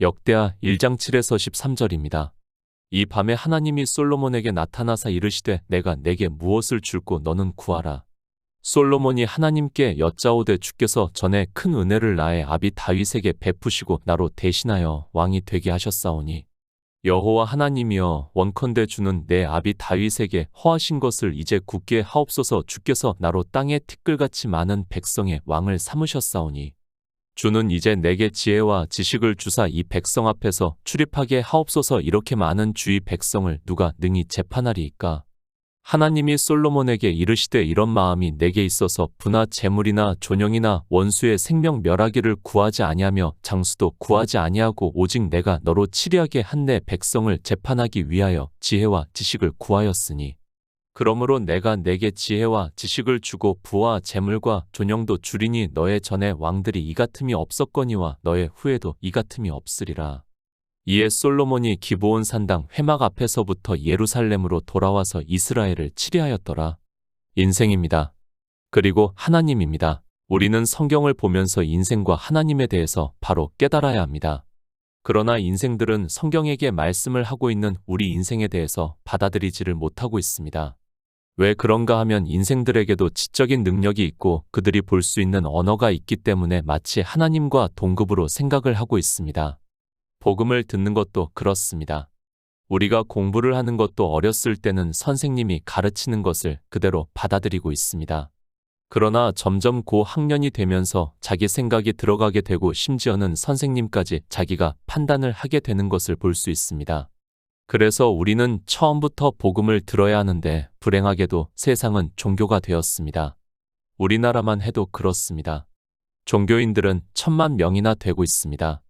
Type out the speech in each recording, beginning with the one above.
역대하 1장 7에서 13절입니다. 이 밤에 하나님이 솔로몬에게 나타나사 이르시되 내가 내게 무엇을 줄고 너는 구하라. 솔로몬이 하나님께 여짜오되 주께서 전에 큰 은혜를 나의 아비 다윗에게 베푸시고 나로 대신하여 왕이 되게 하셨사오니 여호와 하나님이여 원컨대 주는 내 아비 다윗에게 허하신 것을 이제 굳게 하옵소서. 주께서 나로 땅에 티끌같이 많은 백성의 왕을 삼으셨사오니 주는 이제 내게 지혜와 지식을 주사 이 백성 앞에서 출입하게 하옵소서. 이렇게 많은 주의 백성을 누가 능히 재판하리이까. 하나님이 솔로몬에게 이르시되 이런 마음이 내게 있어서 부나 재물이나 존영이나 원수의 생명 멸하기를 구하지 아니하며 장수도 구하지 아니하고 오직 내가 너로 치리하게 한 내 백성을 재판하기 위하여 지혜와 지식을 구하였으니 그러므로 내가 내게 지혜와 지식을 주고 부와 재물과 존영도 주리니 너의 전에 왕들이 이 같음이 없었거니와 너의 후에도 이 같음이 없으리라. 이에 솔로몬이 기브온 산당 회막 앞에서부터 예루살렘으로 돌아와서 이스라엘을 치리하였더라. 인생입니다. 그리고 하나님입니다. 우리는 성경을 보면서 인생과 하나님에 대해서 바로 깨달아야 합니다. 그러나 인생들은 성경에게 말씀을 하고 있는 우리 인생에 대해서 받아들이지를 못하고 있습니다. 왜 그런가 하면 인생들에게도 지적인 능력이 있고 그들이 볼 수 있는 언어가 있기 때문에 마치 하나님과 동급으로 생각을 하고 있습니다. 복음을 듣는 것도 그렇습니다. 우리가 공부를 하는 것도 어렸을 때는 선생님이 가르치는 것을 그대로 받아들이고 있습니다. 그러나 점점 고학년이 되면서 자기 생각이 들어가게 되고 심지어는 선생님까지 자기가 판단을 하게 되는 것을 볼 수 있습니다. 그래서 우리는 처음부터 복음을 들어야 하는데 불행하게도 세상은 종교가 되었습니다. 우리나라만 해도 그렇습니다. 종교인들은 1000만 명이나 되고 있습니다.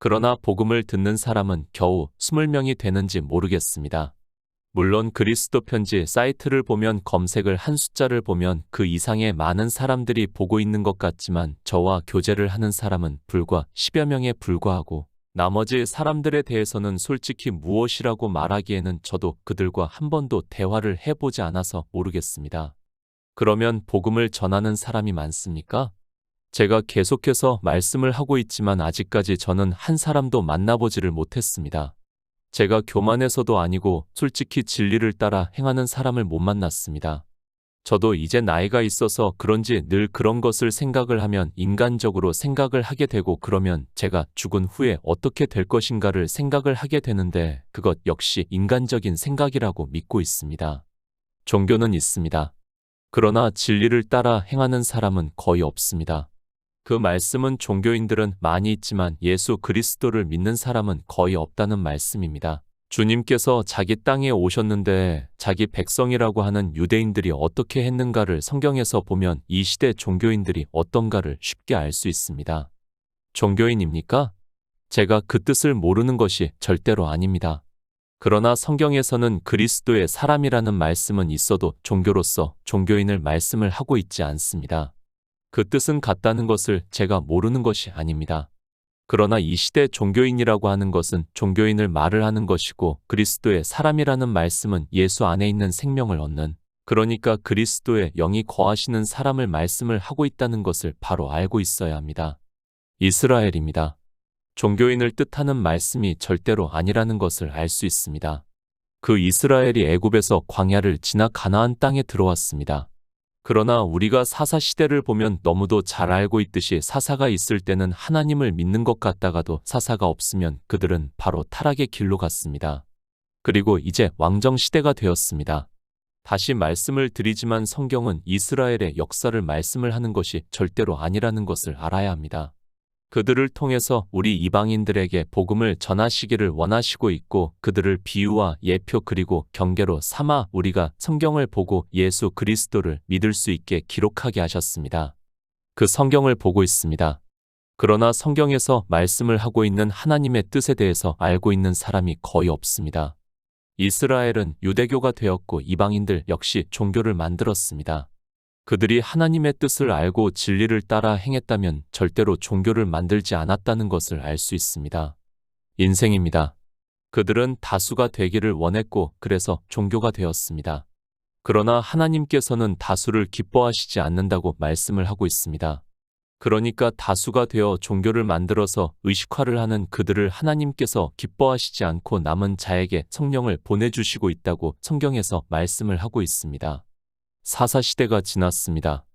그러나 복음을 듣는 사람은 겨우 20명이 되는지 모르겠습니다. 물론 그리스도 편지 사이트를 보면 검색을 한 숫자를 보면 그 이상의 많은 사람들이 보고 있는 것 같지만 저와 교제를 하는 사람은 불과 10여 명에 불과하고 나머지 사람들에 대해서는 솔직히 무엇이라고 말하기에는 저도 그들과 한 번도 대화를 해보지 않아서 모르겠습니다. 그러면 복음을 전하는 사람이 많습니까? 제가 계속해서 말씀을 하고 있지만 아직까지 저는 한 사람도 만나보지를 못했습니다. 제가 교만해서도 아니고 솔직히 진리를 따라 행하는 사람을 못 만났습니다. 저도 이제 나이가 있어서 그런지 늘 그런 것을 생각을 하면 인간적으로 생각을 하게 되고 그러면 제가 죽은 후에 어떻게 될 것인가를 생각을 하게 되는데 그것 역시 인간적인 생각이라고 믿고 있습니다. 종교는 있습니다. 그러나 진리를 따라 행하는 사람은 거의 없습니다. 그 말씀은 종교인들은 많이 있지만 예수 그리스도를 믿는 사람은 거의 없다는 말씀입니다. 주님께서 자기 땅에 오셨는데 자기 백성이라고 하는 유대인들이 어떻게 했는가를 성경에서 보면 이 시대 종교인들이 어떤가를 쉽게 알 수 있습니다. 종교인입니까? 제가 그 뜻을 모르는 것이 절대로 아닙니다. 그러나 성경에서는 그리스도의 사람이라는 말씀은 있어도 종교로서 종교인을 말씀을 하고 있지 않습니다. 그 뜻은 같다는 것을 제가 모르는 것이 아닙니다. 그러나 이 시대 종교인이라고 하는 것은 종교인을 말을 하는 것이고 그리스도의 사람이라는 말씀은 예수 안에 있는 생명을 얻는 그러니까 그리스도의 영이 거하시는 사람을 말씀을 하고 있다는 것을 바로 알고 있어야 합니다. 이스라엘입니다. 종교인을 뜻하는 말씀이 절대로 아니라는 것을 알 수 있습니다. 그 이스라엘이 애굽에서 광야를 지나 가나안 땅에 들어왔습니다. 그러나 우리가 사사 시대를 보면 너무도 잘 알고 있듯이 사사가 있을 때는 하나님을 믿는 것 같다가도 사사가 없으면 그들은 바로 타락의 길로 갔습니다. 그리고 이제 왕정 시대가 되었습니다. 다시 말씀을 드리지만 성경은 이스라엘의 역사를 말씀을 하는 것이 절대로 아니라는 것을 알아야 합니다. 그들을 통해서 우리 이방인들에게 복음을 전하시기를 원하시고 있고 그들을 비유와 예표 그리고 경계로 삼아 우리가 성경을 보고 예수 그리스도를 믿을 수 있게 기록하게 하셨습니다. 그 성경을 보고 있습니다. 그러나 성경에서 말씀을 하고 있는 하나님의 뜻에 대해서 알고 있는 사람이 거의 없습니다. 이스라엘은 유대교가 되었고 이방인들 역시 종교를 만들었습니다. 그들이 하나님의 뜻을 알고 진리를 따라 행했다면 절대로 종교를 만들지 않았다는 것을 알 수 있습니다. 인생입니다. 그들은 다수가 되기를 원했고 그래서 종교가 되었습니다. 그러나 하나님께서는 다수를 기뻐하시지 않는다고 말씀을 하고 있습니다. 그러니까 다수가 되어 종교를 만들어서 의식화를 하는 그들을 하나님께서 기뻐하시지 않고 남은 자에게 성령을 보내주시고 있다고 성경에서 말씀을 하고 있습니다. 사사시대가 지났습니다.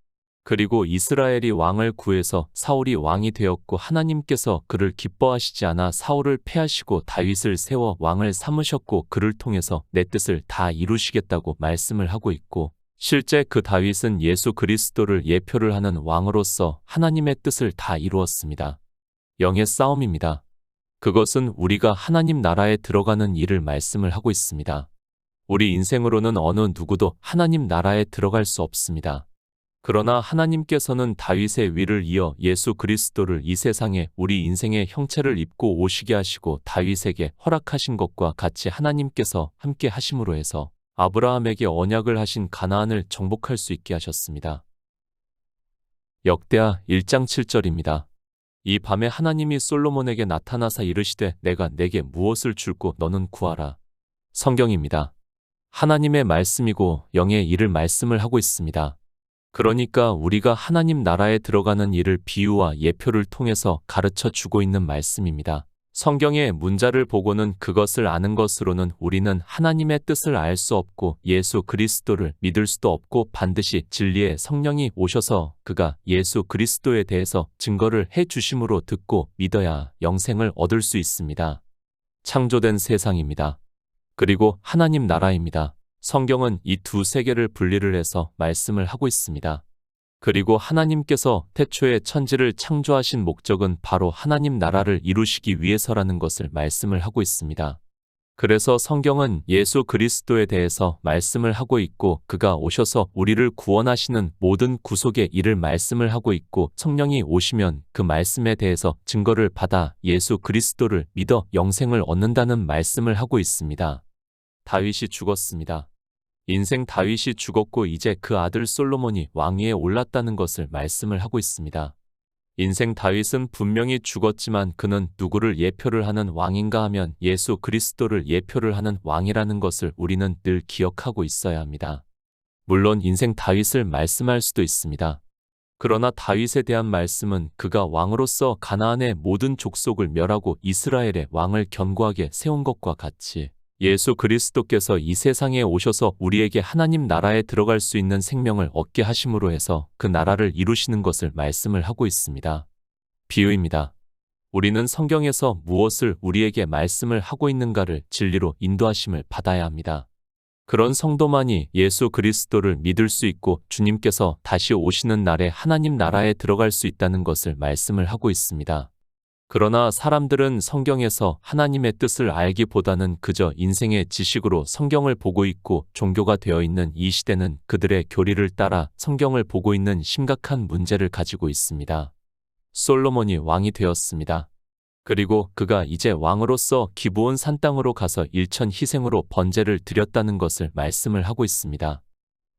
그리고 이스라엘이 왕을 구해서 사울이 왕이 되었고 하나님께서 그를 기뻐하시지 않아 사울을 패하시고 다윗을 세워 왕을 삼으셨고 그를 통해서 내 뜻을 다 이루시겠다고 말씀을 하고 있고 실제 그 다윗은 예수 그리스도를 예표를 하는 왕으로서 하나님의 뜻을 다 이루었습니다. 영의 싸움입니다. 그것은 우리가 하나님 나라에 들어가는 일을 말씀을 하고 있습니다. 우리 인생으로는 어느 누구도 하나님 나라에 들어갈 수 없습니다. 그러나 하나님께서는 다윗의 위를 이어 예수 그리스도를 이 세상에 우리 인생의 형체를 입고 오시게 하시고 다윗에게 허락하신 것과 같이 하나님께서 함께 하심으로 해서 아브라함에게 언약을 하신 가나안을 정복할 수 있게 하셨습니다. 역대하 1장 7절입니다. 이 밤에 하나님이 솔로몬에게 나타나사 이르시되 내가 내게 무엇을 줄고 너는 구하라. 성경입니다. 하나님의 말씀이고 영의 일을 말씀을 하고 있습니다. 그러니까 우리가 하나님 나라에 들어가는 일을 비유와 예표를 통해서 가르쳐 주고 있는 말씀입니다. 성경의 문자를 보고는 그것을 아는 것으로는 우리는 하나님의 뜻을 알 수 없고 예수 그리스도를 믿을 수도 없고 반드시 진리의 성령이 오셔서 그가 예수 그리스도에 대해서 증거를 해 주심으로 듣고 믿어야 영생을 얻을 수 있습니다. 창조된 세상입니다. 그리고 하나님 나라입니다. 성경은 이 두 세계를 분리를 해서 말씀을 하고 있습니다. 그리고 하나님께서 태초에 천지를 창조하신 목적은 바로 하나님 나라를 이루시기 위해서라는 것을 말씀을 하고 있습니다. 그래서 성경은 예수 그리스도에 대해서 말씀을 하고 있고 그가 오셔서 우리를 구원하시는 모든 구속의 일을 말씀을 하고 있고 성령이 오시면 그 말씀에 대해서 증거를 받아 예수 그리스도를 믿어 영생을 얻는다는 말씀을 하고 있습니다. 다윗이 죽었습니다. 인생 다윗이 죽었고 이제 그 아들 솔로몬이 왕위에 올랐다는 것을 말씀을 하고 있습니다. 인생 다윗은 분명히 죽었지만 그는 누구를 예표를 하는 왕인가 하면 예수 그리스도를 예표를 하는 왕이라는 것을 우리는 늘 기억하고 있어야 합니다. 물론 인생 다윗을 말씀할 수도 있습니다. 그러나 다윗에 대한 말씀은 그가 왕으로서 가나안의 모든 족속을 멸하고 이스라엘의 왕을 견고하게 세운 것과 같이 예수 그리스도께서 이 세상에 오셔서 우리에게 하나님 나라에 들어갈 수 있는 생명을 얻게 하심으로 해서 그 나라를 이루시는 것을 말씀을 하고 있습니다. 비유입니다. 우리는 성경에서 무엇을 우리에게 말씀을 하고 있는가를 진리로 인도하심을 받아야 합니다. 그런 성도만이 예수 그리스도를 믿을 수 있고 주님께서 다시 오시는 날에 하나님 나라에 들어갈 수 있다는 것을 말씀을 하고 있습니다. 그러나 사람들은 성경에서 하나님의 뜻을 알기보다는 그저 인생의 지식으로 성경을 보고 있고 종교가 되어 있는 이 시대는 그들의 교리를 따라 성경을 보고 있는 심각한 문제를 가지고 있습니다. 솔로몬이 왕이 되었습니다. 그리고 그가 이제 왕으로서 기브온 산 땅으로 가서 일천 희생으로 번제를 드렸다는 것을 말씀을 하고 있습니다.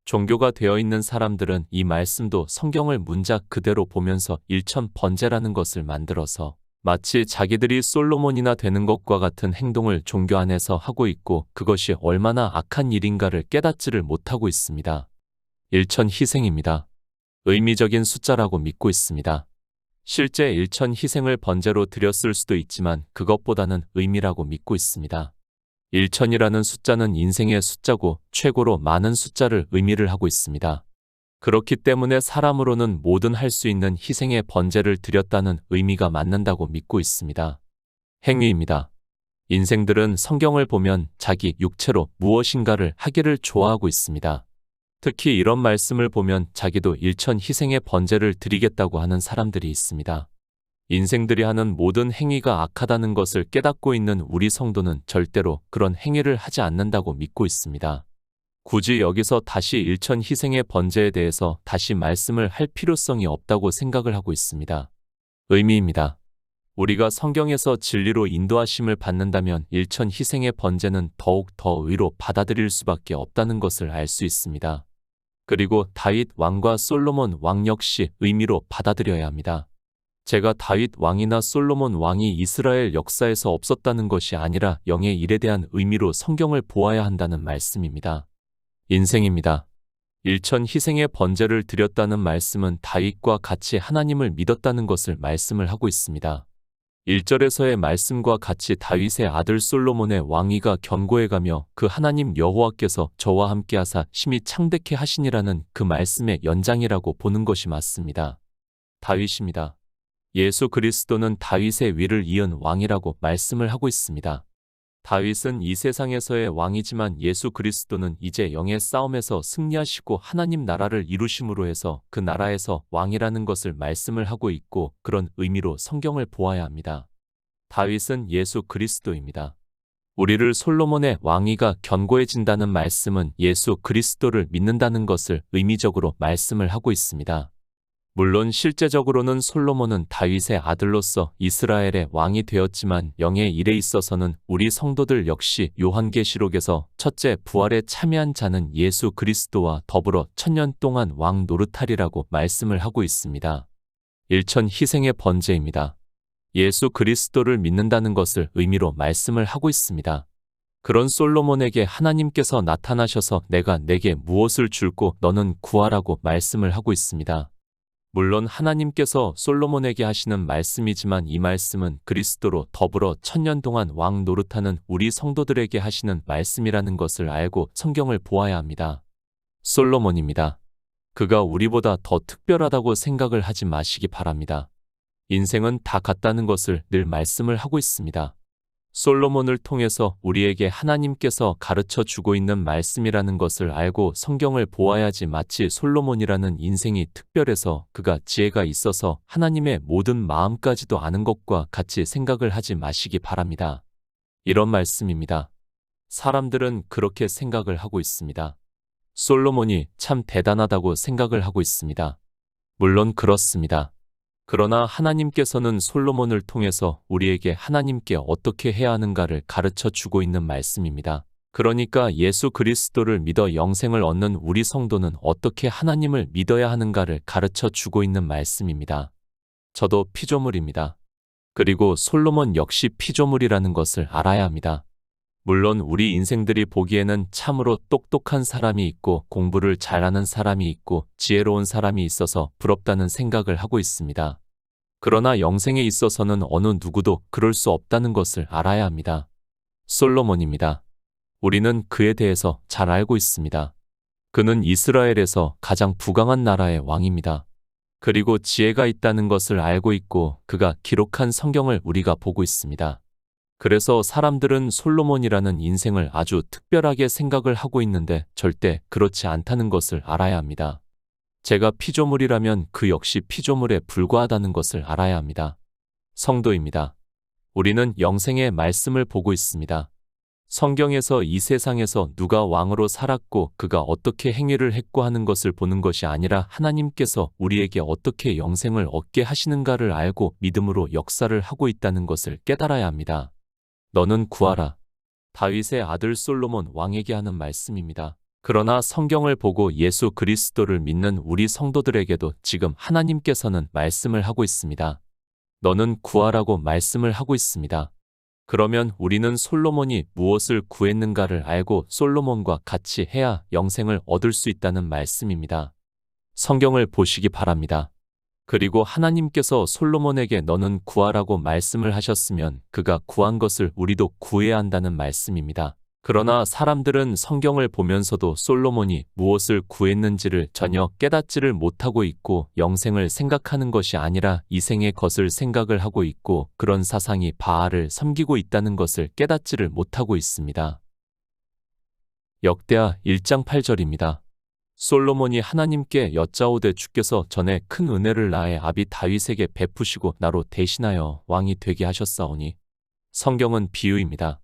종교가 되어 있는 사람들은 이 말씀도 성경을 문자 그대로 보면서 일천 번제라는 것을 만들어서 마치 자기들이 솔로몬이나 되는 것과 같은 행동을 종교 안에서 하고 있고 그것이 얼마나 악한 일인가를 깨닫지를 못하고 있습니다. 일천 희생입니다. 의미적인 숫자라고 믿고 있습니다. 실제 일천 희생을 번제로 드렸을 수도 있지만 그것보다는 의미라고 믿고 있습니다. 일천이라는 숫자는 인생의 숫자고 최고로 많은 숫자를 의미를 하고 있습니다. 그렇기 때문에 사람으로는 뭐든 할 수 있는 희생의 번제를 드렸다는 의미가 맞는다고 믿고 있습니다. 행위입니다. 인생들은 성경을 보면 자기 육체로 무엇인가를 하기를 좋아하고 있습니다. 특히 이런 말씀을 보면 자기도 일천 희생의 번제를 드리겠다고 하는 사람들이 있습니다. 인생들이 하는 모든 행위가 악하다는 것을 깨닫고 있는 우리 성도는 절대로 그런 행위를 하지 않는다고 믿고 있습니다. 굳이 여기서 다시 일천 희생의 번제에 대해서 다시 말씀을 할 필요성이 없다고 생각을 하고 있습니다. 의미입니다. 우리가 성경에서 진리로 인도하심을 받는다면 일천 희생의 번제는 더욱 더 의로 받아들일 수밖에 없다는 것을 알 수 있습니다. 그리고 다윗 왕과 솔로몬 왕 역시 의미로 받아들여야 합니다. 제가 다윗 왕이나 솔로몬 왕이 이스라엘 역사에서 없었다는 것이 아니라 영의 일에 대한 의미로 성경을 보아야 한다는 말씀입니다. 인생입니다. 일천 희생의 번제를 드렸다는 말씀은 다윗과 같이 하나님을 믿었다는 것을 말씀을 하고 있습니다. 1절에서의 말씀과 같이 다윗의 아들 솔로몬의 왕위가 견고해가며 그 하나님 여호와께서 저와 함께 하사 심히 창대케 하시니라는 그 말씀의 연장이라고 보는 것이 맞습니다. 다윗입니다. 예수 그리스도는 다윗의 위를 이은 왕이라고 말씀을 하고 있습니다. 다윗은 이 세상에서의 왕이지만 예수 그리스도는 이제 영의 싸움에서 승리하시고 하나님 나라를 이루심으로 해서 그 나라에서 왕이라는 것을 말씀을 하고 있고 그런 의미로 성경을 보아야 합니다. 다윗은 예수 그리스도입니다. 우리를 솔로몬의 왕위가 견고해진다는 말씀은 예수 그리스도를 믿는다는 것을 의미적으로 말씀을 하고 있습니다. 물론 실제적으로는 솔로몬은 다윗의 아들로서 이스라엘의 왕이 되었지만 영의 일에 있어서는 우리 성도들 역시 요한계시록에서 첫째 부활에 참여한 자는 예수 그리스도와 더불어 천년 동안 왕 노릇하리라고 말씀을 하고 있습니다. 일천 희생의 번제입니다. 예수 그리스도를 믿는다는 것을 의미로 말씀을 하고 있습니다. 그런 솔로몬에게 하나님께서 나타나셔서 내가 내게 무엇을 줄고 너는 구하라고 말씀을 하고 있습니다. 물론 하나님께서 솔로몬에게 하시는 말씀이지만 이 말씀은 그리스도로 더불어 천년 동안 왕 노릇하는 우리 성도들에게 하시는 말씀이라는 것을 알고 성경을 보아야 합니다. 솔로몬입니다. 그가 우리보다 더 특별하다고 생각을 하지 마시기 바랍니다. 인생은 다 같다는 것을 늘 말씀을 하고 있습니다. 솔로몬을 통해서 우리에게 하나님께서 가르쳐 주고 있는 말씀이라는 것을 알고 성경을 보아야지 마치 솔로몬이라는 인생이 특별해서 그가 지혜가 있어서 하나님의 모든 마음까지도 아는 것과 같이 생각을 하지 마시기 바랍니다. 이런 말씀입니다. 사람들은 그렇게 생각을 하고 있습니다. 솔로몬이 참 대단하다고 생각을 하고 있습니다. 물론 그렇습니다. 그러나 하나님께서는 솔로몬을 통해서 우리에게 하나님께 어떻게 해야 하는가를 가르쳐 주고 있는 말씀입니다. 그러니까 예수 그리스도를 믿어 영생을 얻는 우리 성도는 어떻게 하나님을 믿어야 하는가를 가르쳐 주고 있는 말씀입니다. 저도 피조물입니다. 그리고 솔로몬 역시 피조물이라는 것을 알아야 합니다. 물론 우리 인생들이 보기에는 참으로 똑똑한 사람이 있고 공부를 잘하는 사람이 있고 지혜로운 사람이 있어서 부럽다는 생각을 하고 있습니다. 그러나 영생에 있어서는 어느 누구도 그럴 수 없다는 것을 알아야 합니다. 솔로몬입니다. 우리는 그에 대해서 잘 알고 있습니다. 그는 이스라엘에서 가장 부강한 나라의 왕입니다. 그리고 지혜가 있다는 것을 알고 있고 그가 기록한 성경을 우리가 보고 있습니다. 그래서 사람들은 솔로몬이라는 인생을 아주 특별하게 생각을 하고 있는데 절대 그렇지 않다는 것을 알아야 합니다. 제가 피조물이라면 그 역시 피조물에 불과하다는 것을 알아야 합니다. 성도입니다. 우리는 영생의 말씀을 보고 있습니다. 성경에서 이 세상에서 누가 왕으로 살았고 그가 어떻게 행위를 했고 하는 것을 보는 것이 아니라 하나님께서 우리에게 어떻게 영생을 얻게 하시는가를 알고 믿음으로 역사를 하고 있다는 것을 깨달아야 합니다. 너는 구하라. 다윗의 아들 솔로몬 왕에게 하는 말씀입니다. 그러나 성경을 보고 예수 그리스도를 믿는 우리 성도들에게도 지금 하나님께서는 말씀을 하고 있습니다. 너는 구하라고 말씀을 하고 있습니다. 그러면 우리는 솔로몬이 무엇을 구했는가를 알고 솔로몬과 같이 해야 영생을 얻을 수 있다는 말씀입니다. 성경을 보시기 바랍니다. 그리고 하나님께서 솔로몬에게 너는 구하라고 말씀을 하셨으면 그가 구한 것을 우리도 구해야 한다는 말씀입니다. 그러나 사람들은 성경을 보면서도 솔로몬이 무엇을 구했는지를 전혀 깨닫지를 못하고 있고 영생을 생각하는 것이 아니라 이생의 것을 생각을 하고 있고 그런 사상이 바알을 섬기고 있다는 것을 깨닫지를 못하고 있습니다. 역대하 1장 8절입니다. 솔로몬이 하나님께 여짜오되 주께서 전에 큰 은혜를 나의 아비 다윗에게 베푸시고 나로 대신하여 왕이 되게 하셨사오니. 성경은 비유입니다.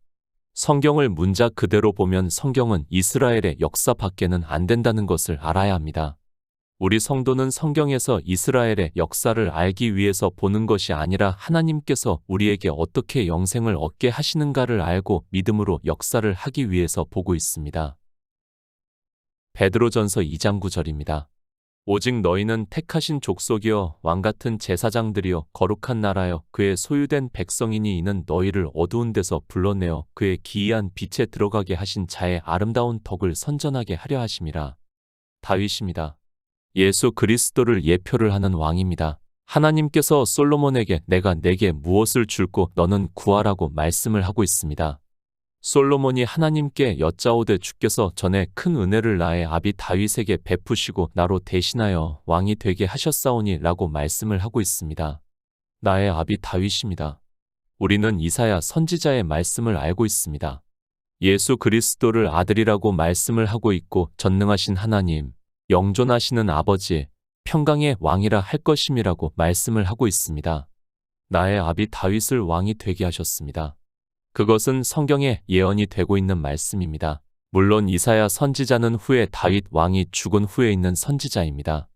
성경을 문자 그대로 보면 성경은 이스라엘의 역사 밖에는 안 된다는 것을 알아야 합니다. 우리 성도는 성경에서 이스라엘의 역사를 알기 위해서 보는 것이 아니라 하나님께서 우리에게 어떻게 영생을 얻게 하시는가를 알고 믿음으로 역사를 하기 위해서 보고 있습니다. 베드로전서 2장 9절입니다. 오직 너희는 택하신 족속이여 왕같은 제사장들이여 거룩한 나라여 그의 소유된 백성이니 이는 너희를 어두운 데서 불러내어 그의 기이한 빛에 들어가게 하신 자의 아름다운 덕을 선전하게 하려 하심이라. 다윗입니다. 예수 그리스도를 예표를 하는 왕입니다. 하나님께서 솔로몬에게 내가 내게 무엇을 줄고 너는 구하라고 말씀을 하고 있습니다. 솔로몬이 하나님께 여짜오되 주께서 전에 큰 은혜를 나의 아비 다윗에게 베푸시고 나로 대신하여 왕이 되게 하셨사오니 라고 말씀을 하고 있습니다. 나의 아비 다윗입니다. 우리는 이사야 선지자의 말씀을 알고 있습니다. 예수 그리스도를 아들이라고 말씀을 하고 있고 전능하신 하나님, 영존하시는 아버지, 평강의 왕이라 할 것임이라고 말씀을 하고 있습니다. 나의 아비 다윗을 왕이 되게 하셨습니다. 그것은 성경에 예언이 되고 있는 말씀입니다. 물론 이사야 선지자는 후에 다윗 왕이 죽은 후에 있는 선지자입니다.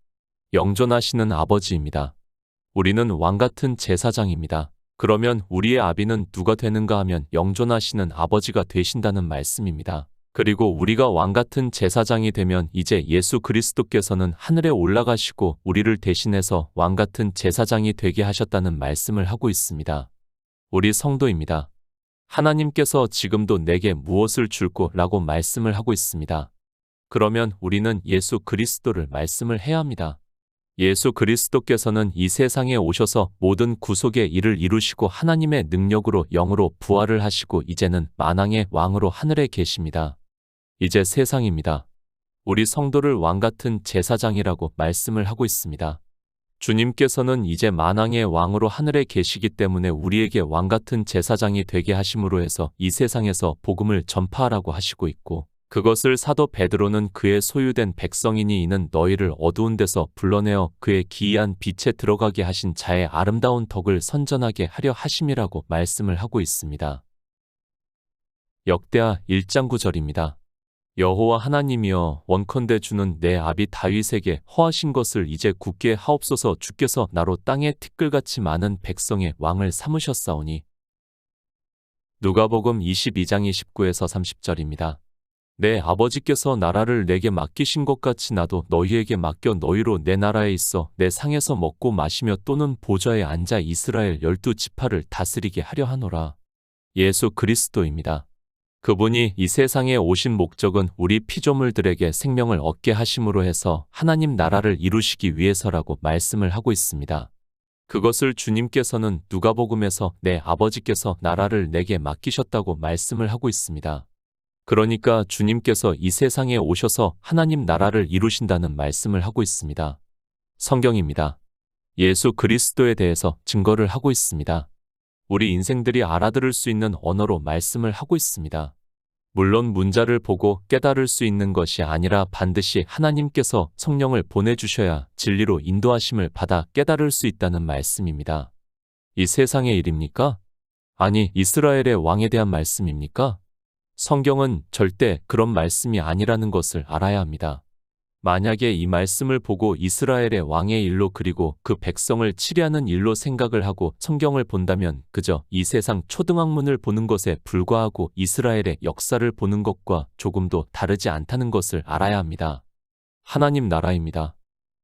영존하시는 아버지입니다. 우리는 왕같은 제사장입니다. 그러면 우리의 아비는 누가 되는가 하면 영존하시는 아버지가 되신다는 말씀입니다. 그리고 우리가 왕같은 제사장이 되면 이제 예수 그리스도께서는 하늘에 올라가시고 우리를 대신해서 왕같은 제사장이 되게 하셨다는 말씀을 하고 있습니다. 우리 성도입니다. 하나님께서 지금도 내게 무엇을 줄고 라고 말씀을 하고 있습니다. 그러면 우리는 예수 그리스도를 말씀을 해야 합니다. 예수 그리스도께서는 이 세상에 오셔서 모든 구속의 일을 이루시고 하나님의 능력으로 영으로 부활을 하시고 이제는 만왕의 왕으로 하늘에 계십니다. 이제 세상입니다. 우리 성도를 왕같은 제사장이라고 말씀을 하고 있습니다. 주님께서는 이제 만왕의 왕으로 하늘에 계시기 때문에 우리에게 왕같은 제사장이 되게 하심으로 해서 이 세상에서 복음을 전파하라고 하시고 있고 그것을 사도 베드로는 그의 소유된 백성이니 이는 너희를 어두운 데서 불러내어 그의 기이한 빛에 들어가게 하신 자의 아름다운 덕을 선전하게 하려 하심이라고 말씀을 하고 있습니다. 역대하 1장 9절입니다. 여호와 하나님이여 원컨대 주는 내 아비 다윗에게 허하신 것을 이제 굳게 하옵소서. 주께서 나로 땅에 티끌같이 많은 백성의 왕을 삼으셨사오니. 누가복음 22장 29에서 30절입니다. 내 아버지께서 나라를 내게 맡기신 것 같이 나도 너희에게 맡겨 너희로 내 나라에 있어 내 상에서 먹고 마시며 또는 보좌에 앉아 이스라엘 12지파를 다스리게 하려 하노라. 예수 그리스도입니다. 그분이 이 세상에 오신 목적은 우리 피조물들에게 생명을 얻게 하심으로 해서 하나님 나라를 이루시기 위해서라고 말씀을 하고 있습니다. 그것을 주님께서는 누가복음에서 내 아버지께서 나라를 내게 맡기셨다고 말씀을 하고 있습니다. 그러니까 주님께서 이 세상에 오셔서 하나님 나라를 이루신다는 말씀을 하고 있습니다. 성경입니다. 예수 그리스도에 대해서 증거를 하고 있습니다. 우리 인생들이 알아들을 수 있는 언어로 말씀을 하고 있습니다. 물론 문자를 보고 깨달을 수 있는 것이 아니라 반드시 하나님께서 성령을 보내주셔야 진리로 인도하심을 받아 깨달을 수 있다는 말씀입니다. 이 세상의 일입니까? 아니, 이스라엘의 왕에 대한 말씀입니까? 성경은 절대 그런 말씀이 아니라는 것을 알아야 합니다. 만약에 이 말씀을 보고 이스라엘의 왕의 일로 그리고 그 백성을 치리하는 일로 생각을 하고 성경을 본다면 그저 이 세상 초등학문을 보는 것에 불과하고 이스라엘의 역사를 보는 것과 조금도 다르지 않다는 것을 알아야 합니다. 하나님 나라입니다.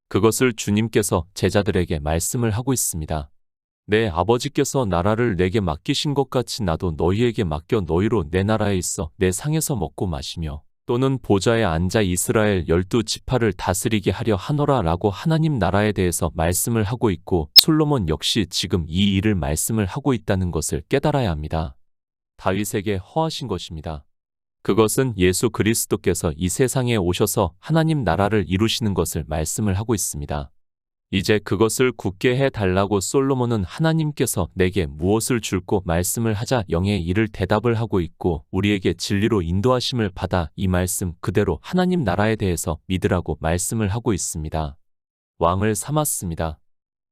그것을 주님께서 제자들에게 말씀을 하고 있습니다. 내 아버지께서 나라를 내게 맡기신 것 같이 나도 너희에게 맡겨 너희로 내 나라에 있어 내 상에서 먹고 마시며 또는 보좌에 앉아 이스라엘 12지파를 다스리게 하려 하노라 라고 하나님 나라에 대해서 말씀을 하고 있고 솔로몬 역시 지금 이 일을 말씀을 하고 있다는 것을 깨달아야 합니다. 다윗에게 허하신 것입니다. 그것은 예수 그리스도께서 이 세상에 오셔서 하나님 나라를 이루시는 것을 말씀을 하고 있습니다. 이제 그것을 굳게 해달라고 솔로몬은 하나님께서 내게 무엇을 줄고 말씀을 하자 영의 일을 대답을 하고 있고 우리에게 진리로 인도하심을 받아 이 말씀 그대로 하나님 나라에 대해서 믿으라고 말씀을 하고 있습니다. 왕을 삼았습니다.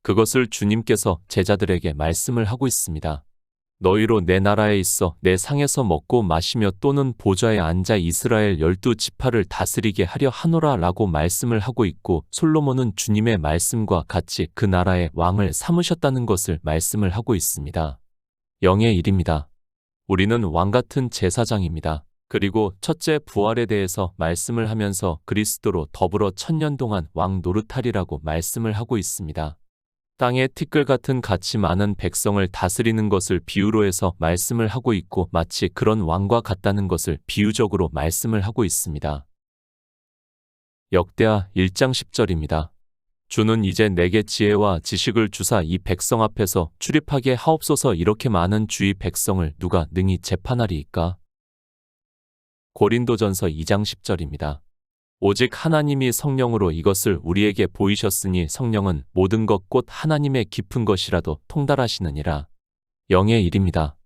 그것을 주님께서 제자들에게 말씀을 하고 있습니다. 너희로 내 나라에 있어 내 상에서 먹고 마시며 또는 보좌에 앉아 이스라엘 12지파를 다스리게 하려 하노라 라고 말씀을 하고 있고 솔로몬은 주님의 말씀과 같이 그 나라의 왕을 삼으셨다는 것을 말씀을 하고 있습니다. 영의 일입니다. 우리는 왕같은 제사장입니다. 그리고 첫째 부활에 대해서 말씀을 하면서 그리스도로 더불어 1000년 동안 왕 노릇하리라고 말씀을 하고 있습니다. 땅에 티끌 같은 가치 많은 백성을 다스리는 것을 비유로 해서 말씀을 하고 있고 마치 그런 왕과 같다는 것을 비유적으로 말씀을 하고 있습니다. 역대하 1장 10절입니다. 주는 이제 내게 지혜와 지식을 주사 이 백성 앞에서 출입하게 하옵소서. 이렇게 많은 주의 백성을 누가 능히 재판하리이까? 고린도전서 2장 10절입니다. 오직 하나님이 성령으로 이것을 우리에게 보이셨으니 성령은 모든 것 곧 하나님의 깊은 것이라도 통달하시느니라. 영의 일입니다.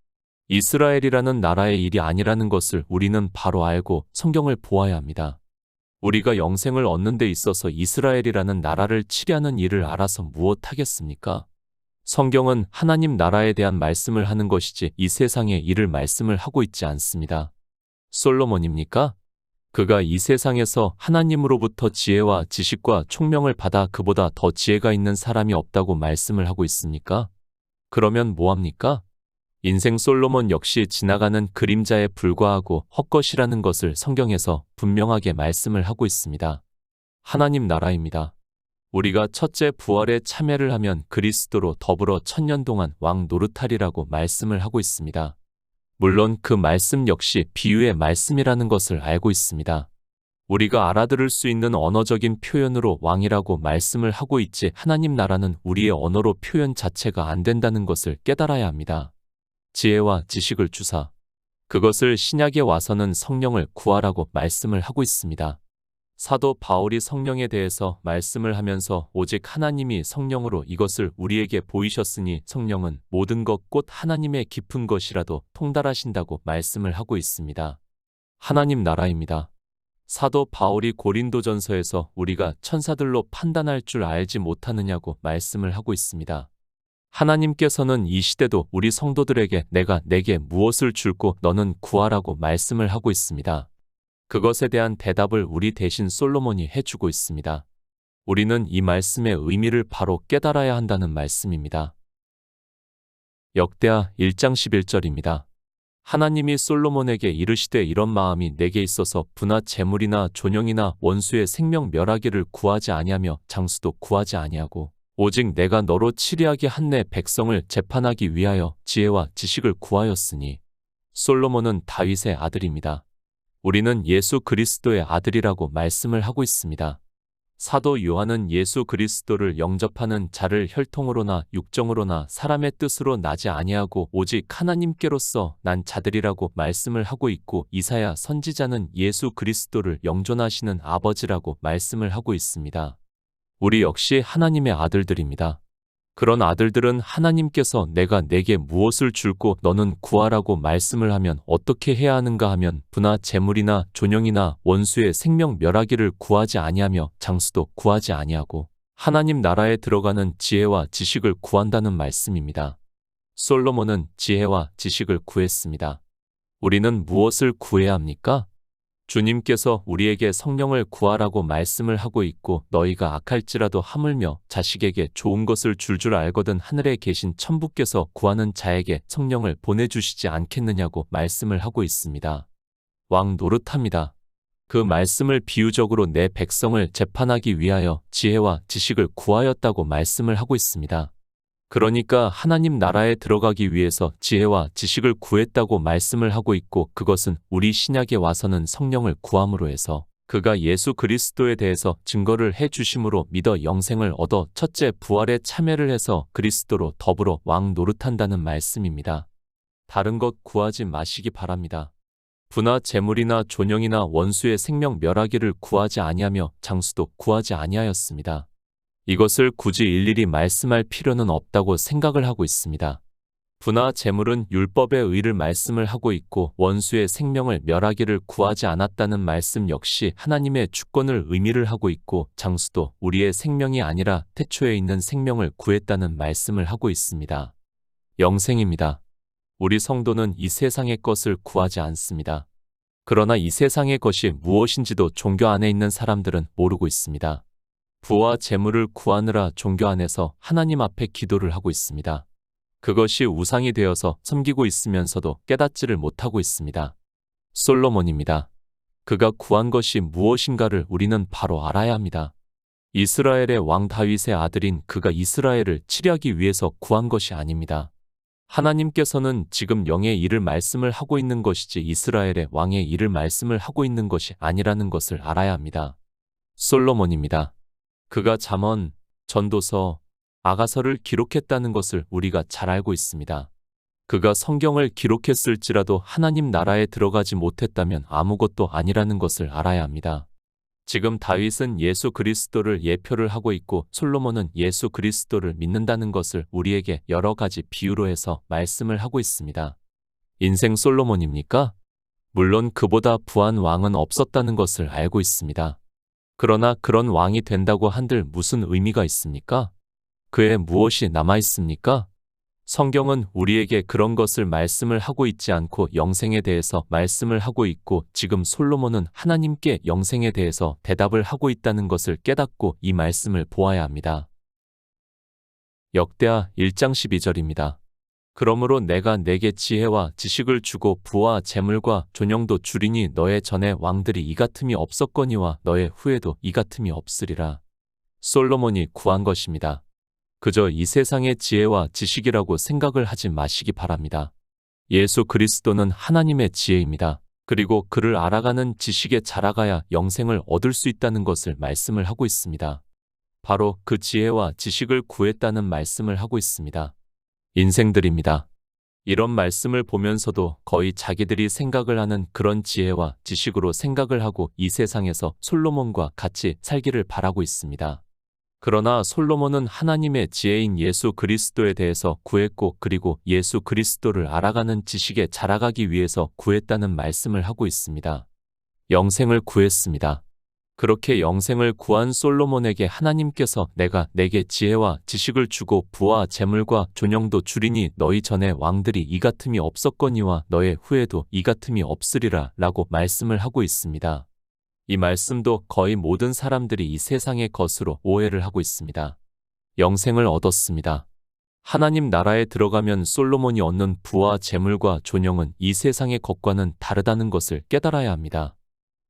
이스라엘이라는 나라의 일이 아니라는 것을 우리는 바로 알고 성경을 보아야 합니다. 우리가 영생을 얻는 데 있어서 이스라엘이라는 나라를 치려는 일을 알아서 무엇하겠습니까? 성경은 하나님 나라에 대한 말씀을 하는 것이지 이 세상의 일을 말씀을 하고 있지 않습니다. 솔로몬입니까? 그가 이 세상에서 하나님으로부터 지혜와 지식과 총명을 받아 그보다 더 지혜가 있는 사람이 없다고 말씀을 하고 있습니까? 그러면 뭐합니까? 인생 솔로몬 역시 지나가는 그림자에 불과하고 헛것이라는 것을 성경에서 분명하게 말씀을 하고 있습니다. 하나님 나라입니다. 우리가 첫째 부활에 참여를 하면 그리스도로 더불어 1000년 동안 왕 노릇하리라고 말씀을 하고 있습니다. 물론 그 말씀 역시 비유의 말씀이라는 것을 알고 있습니다. 우리가 알아들을 수 있는 언어적인 표현으로 왕이라고 말씀을 하고 있지 하나님 나라는 우리의 언어로 표현 자체가 안 된다는 것을 깨달아야 합니다. 지혜와 지식을 주사 그것을 신약에 와서는 성령을 구하라고 말씀을 하고 있습니다. 사도 바울이 성령에 대해서 말씀을 하면서 오직 하나님이 성령으로 이것을 우리에게 보이셨으니 성령은 모든 것 곧 하나님의 깊은 것이라도 통달하신다고 말씀을 하고 있습니다. 하나님 나라입니다. 사도 바울이 고린도전서에서 우리가 천사들로 판단할 줄 알지 못하느냐고 말씀을 하고 있습니다. 하나님께서는 이 시대도 우리 성도들에게 내가 내게 무엇을 줄고 너는 구하라고 말씀을 하고 있습니다. 그것에 대한 대답을 우리 대신 솔로몬이 해주고 있습니다. 우리는 이 말씀의 의미를 바로 깨달아야 한다는 말씀입니다. 역대하 1장 11절입니다. 하나님이 솔로몬에게 이르시되 이런 마음이 내게 있어서 부나 재물이나 존영이나 원수의 생명 멸하기를 구하지 아니하며 장수도 구하지 아니하고 오직 내가 너로 치리하게 한 내 백성을 재판하기 위하여 지혜와 지식을 구하였으니. 솔로몬은 다윗의 아들입니다. 우리는 예수 그리스도의 아들이라고 말씀을 하고 있습니다. 사도 요한은 예수 그리스도를 영접하는 자를 혈통으로나 육정으로나 사람의 뜻으로 나지 아니하고 오직 하나님께로서 난 자들이라고 말씀을 하고 있고 이사야 선지자는 예수 그리스도를 영존하시는 아버지라고 말씀을 하고 있습니다. 우리 역시 하나님의 아들들입니다. 그런 아들들은 하나님께서 내가 내게 무엇을 줄고 너는 구하라고 말씀을 하면 어떻게 해야 하는가 하면 부나 재물이나 존영이나 원수의 생명 멸하기를 구하지 아니하며 장수도 구하지 아니하고 하나님 나라에 들어가는 지혜와 지식을 구한다는 말씀입니다. 솔로몬은 지혜와 지식을 구했습니다. 우리는 무엇을 구해야 합니까? 주님께서 우리에게 성령을 구하라고 말씀을 하고 있고 너희가 악할지라도 하물며 자식에게 좋은 것을 줄 알거든 하늘에 계신 천부께서 구하는 자에게 성령을 보내주시지 않겠느냐고 말씀을 하고 있습니다. 왕 노릇합니다. 그 말씀을 비유적으로 내 백성을 재판하기 위하여 지혜와 지식을 구하였다고 말씀을 하고 있습니다. 그러니까 하나님 나라에 들어가기 위해서 지혜와 지식을 구했다고 말씀을 하고 있고 그것은 우리 신약에 와서는 성령을 구함으로 해서 그가 예수 그리스도에 대해서 증거를 해주심으로 믿어 영생을 얻어 첫째 부활에 참여를 해서 그리스도로 더불어 왕 노릇한다는 말씀입니다. 다른 것 구하지 마시기 바랍니다. 부나 재물이나 존영이나 원수의 생명 멸하기를 구하지 아니하며 장수도 구하지 아니하였습니다. 이것을 굳이 일일이 말씀할 필요는 없다고 생각을 하고 있습니다. 부나 재물은 율법의 의를 말씀을 하고 있고 원수의 생명을 멸하기를 구하지 않았다는 말씀 역시 하나님의 주권을 의미를 하고 있고 장수도 우리의 생명이 아니라 태초에 있는 생명을 구했다는 말씀을 하고 있습니다. 영생입니다. 우리 성도는 이 세상의 것을 구하지 않습니다. 그러나 이 세상의 것이 무엇인지도 종교 안에 있는 사람들은 모르고 있습니다. 부와 재물을 구하느라 종교 안에서 하나님 앞에 기도를 하고 있습니다. 그것이 우상이 되어서 섬기고 있으면서도 깨닫지를 못하고 있습니다. 솔로몬입니다. 그가 구한 것이 무엇인가를 우리는 바로 알아야 합니다. 이스라엘의 왕 다윗의 아들인 그가 이스라엘을 치려하기 위해서 구한 것이 아닙니다. 하나님께서는 지금 영의 일을 말씀을 하고 있는 것이지 이스라엘의 왕의 일을 말씀을 하고 있는 것이 아니라는 것을 알아야 합니다. 솔로몬입니다. 그가 잠언, 전도서, 아가서를 기록했다는 것을 우리가 잘 알고 있습니다. 그가 성경을 기록했을지라도 하나님 나라에 들어가지 못했다면 아무것도 아니라는 것을 알아야 합니다. 지금 다윗은 예수 그리스도를 예표를 하고 있고 솔로몬은 예수 그리스도를 믿는다는 것을 우리에게 여러 가지 비유로 해서 말씀을 하고 있습니다. 인생 솔로몬입니까? 물론 그보다 부한 왕은 없었다는 것을 알고 있습니다. 그러나 그런 왕이 된다고 한들 무슨 의미가 있습니까? 그에 무엇이 남아 있습니까? 성경은 우리에게 그런 것을 말씀을 하고 있지 않고 영생에 대해서 말씀을 하고 있고 지금 솔로몬은 하나님께 영생에 대해서 대답을 하고 있다는 것을 깨닫고 이 말씀을 보아야 합니다. 역대하 1장 12절입니다. 그러므로 내가 내게 지혜와 지식을 주고 부와 재물과 존영도 주리니 너의 전에 왕들이 이 같음이 없었거니와 너의 후에도 이 같음이 없으리라. 솔로몬이 구한 것입니다. 그저 이 세상의 지혜와 지식이라고 생각을 하지 마시기 바랍니다. 예수 그리스도는 하나님의 지혜입니다. 그리고 그를 알아가는 지식에 자라가야 영생을 얻을 수 있다는 것을 말씀을 하고 있습니다. 바로 그 지혜와 지식을 구했다는 말씀을 하고 있습니다. 인생들입니다. 이런 말씀을 보면서도 거의 자기들이 생각을 하는 그런 지혜와 지식으로 생각을 하고 이 세상에서 솔로몬과 같이 살기를 바라고 있습니다. 그러나 솔로몬은 하나님의 지혜인 예수 그리스도에 대해서 구했고 그리고 예수 그리스도를 알아가는 지식에 자라가기 위해서 구했다는 말씀을 하고 있습니다. 영생을 구했습니다. 그렇게 영생을 구한 솔로몬에게 하나님께서 내가 내게 지혜와 지식을 주고 부와 재물과 존영도 주리니 너희 전에 왕들이 이 같음이 없었거니와 너의 후에도 이 같음이 없으리라 라고 말씀을 하고 있습니다. 이 말씀도 거의 모든 사람들이 이 세상의 것으로 오해를 하고 있습니다. 영생을 얻었습니다. 하나님 나라에 들어가면 솔로몬이 얻는 부와 재물과 존영은 이 세상의 것과는 다르다는 것을 깨달아야 합니다.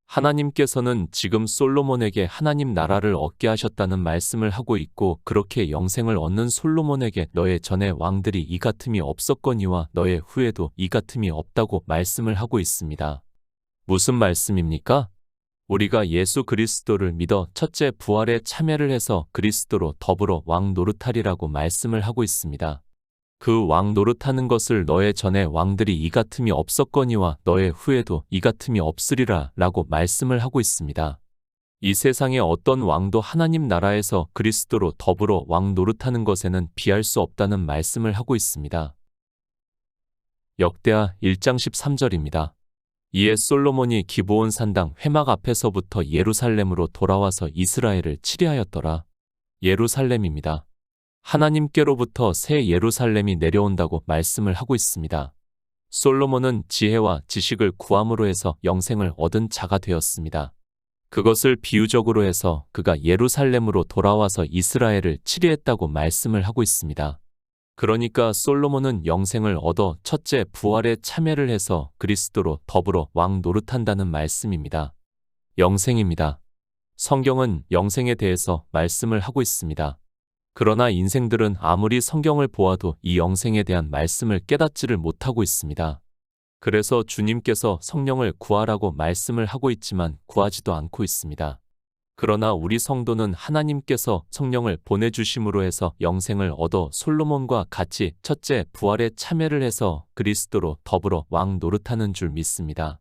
하나님께서는 지금 솔로몬에게 하나님 나라를 얻게 하셨다는 말씀을 하고 있고 그렇게 영생을 얻는 솔로몬에게 너의 전에 왕들이 이 같음이 없었거니와 너의 후에도 이 같음이 없다고 말씀을 하고 있습니다. 무슨 말씀입니까? 우리가 예수 그리스도를 믿어 첫째 부활에 참여를 해서 그리스도로 더불어 왕 노릇하리라고 말씀을 하고 있습니다. 그 왕 노릇하는 것을 너의 전에 왕들이 이 같음이 없었거니와 너의 후에도 이 같음이 없으리라 라고 말씀을 하고 있습니다. 이 세상의 어떤 왕도 하나님 나라에서 그리스도로 더불어 왕 노릇하는 것에는 비할 수 없다는 말씀을 하고 있습니다. 역대하 1장 13절입니다. 이에 솔로몬이 기브온 산당 회막 앞에서부터 예루살렘으로 돌아와서 이스라엘을 치리하였더라. 예루살렘입니다. 하나님께로부터 새 예루살렘이 내려온다고 말씀을 하고 있습니다. 솔로몬은 지혜와 지식을 구함으로 해서 영생을 얻은 자가 되었습니다. 그것을 비유적으로 해서 그가 예루살렘으로 돌아와서 이스라엘을 치리했다고 말씀을 하고 있습니다. 그러니까 솔로몬은 영생을 얻어 첫째 부활에 참여를 해서 그리스도로 더불어 왕 노릇한다는 말씀입니다. 영생입니다. 성경은 영생에 대해서 말씀을 하고 있습니다. 그러나 인생들은 아무리 성경을 보아도 이 영생에 대한 말씀을 깨닫지를 못하고 있습니다. 그래서 주님께서 성령을 구하라고 말씀을 하고 있지만 구하지도 않고 있습니다. 그러나 우리 성도는 하나님께서 성령을 보내주심으로 해서 영생을 얻어 솔로몬과 같이 첫째 부활에 참여를 해서 그리스도로 더불어 왕 노릇하는 줄 믿습니다.